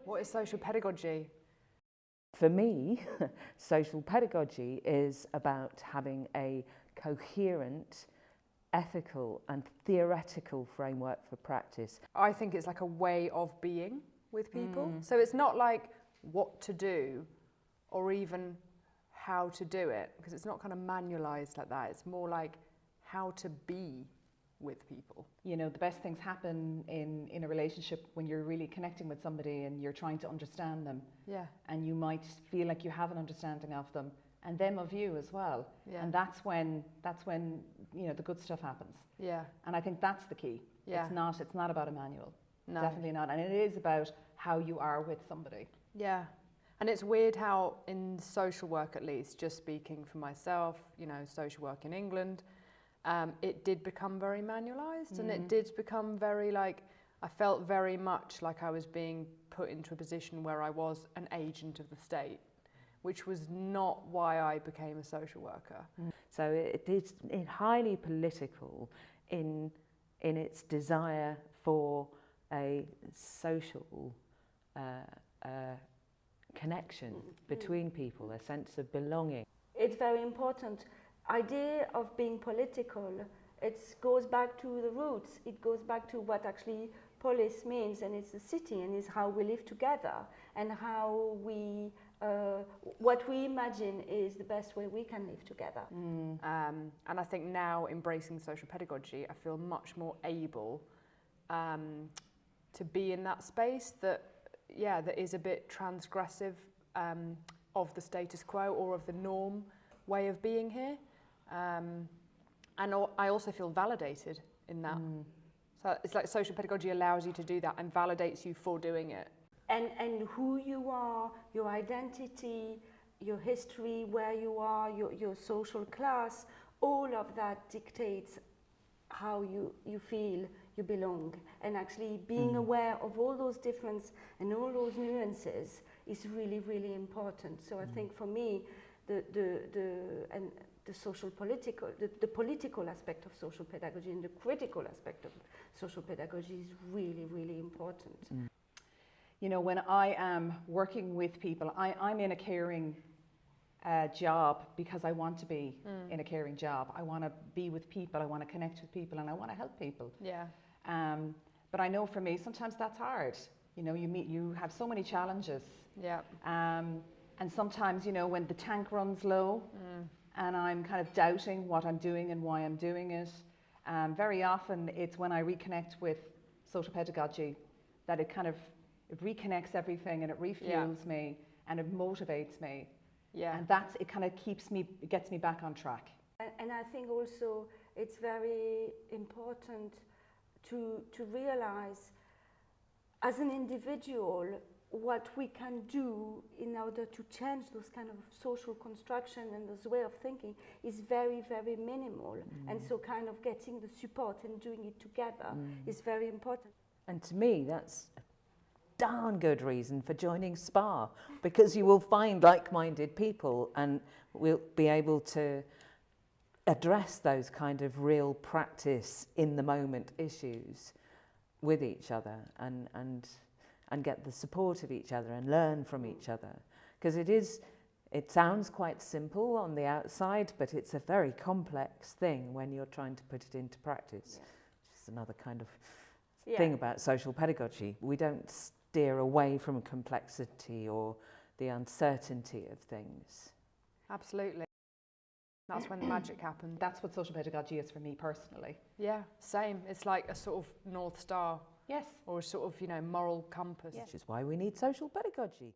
What is social pedagogy? For me, social pedagogy is about having a coherent, ethical and theoretical framework for practice. I think it's like a way of being with people. So it's not like what to do or even how to do it, because it's not kind of manualized like that. It's more like how to be with people. You know, the best things happen in a relationship when you're really connecting with somebody and you're trying to understand them. Yeah. And you might feel like you have an understanding of them and them of you as well. Yeah. And that's when you know the good stuff happens. Yeah. And I think that's the key. Yeah. It's not about a manual. No. Definitely not. And it is about how you are with somebody. Yeah. And it's weird how in social work, at least, just speaking for myself, you know, social work in England, it did become very manualised, and it did become very I felt very much like I was being put into a position where I was an agent of the state, which was not why I became a social worker. So it is highly political in its desire for a social connection between people, a sense of belonging. It's very important. Idea of being political, it goes back to the roots. It goes back to what actually polis means, and it's the city, and it's how we live together, and how we, what we imagine is the best way we can live together. And I think now, embracing social pedagogy, I feel much more able to be in that space that is a bit transgressive of the status quo or of the norm way of being here. And I also feel validated in that. So it's like social pedagogy allows you to do that and validates you for doing it. And who you are, your identity, your history, where you are, your social class, all of that dictates how you feel you belong. And actually being aware of all those differences and all those nuances is really, really important. So I think for me, the social political, the political aspect of social pedagogy and the critical aspect of social pedagogy is really, really important. You know, when I am working with people, I'm in a caring job because I want to be in a caring job. I want to be with people, I want to connect with people, and I want to help people. Yeah. But I know for me, sometimes that's hard. You know, you have so many challenges. Yeah. And sometimes, you know, when the tank runs low and I'm kind of doubting what I'm doing and why I'm doing it, very often it's when I reconnect with social pedagogy that it reconnects everything, and it refuels me and it motivates me. Yeah. And it kind of gets me back on track. And I think also it's very important to realize as an individual what we can do in order to change those kind of social construction and this way of thinking is very, very minimal. And so kind of getting the support and doing it together is very important. And to me, that's a darn good reason for joining SPA, because you will find like-minded people and we'll be able to address those kind of real practice in the moment issues with each other and get the support of each other and learn from each other. Because it sounds quite simple on the outside, but it's a very complex thing when you're trying to put it into practice. Which is another kind of thing about social pedagogy. We don't steer away from complexity or the uncertainty of things. Absolutely. That's when the magic happens. That's what social pedagogy is for me personally. Yeah, same. It's like a sort of North Star. Yes. Or a sort of, you know, moral compass. Which is why we need social pedagogy.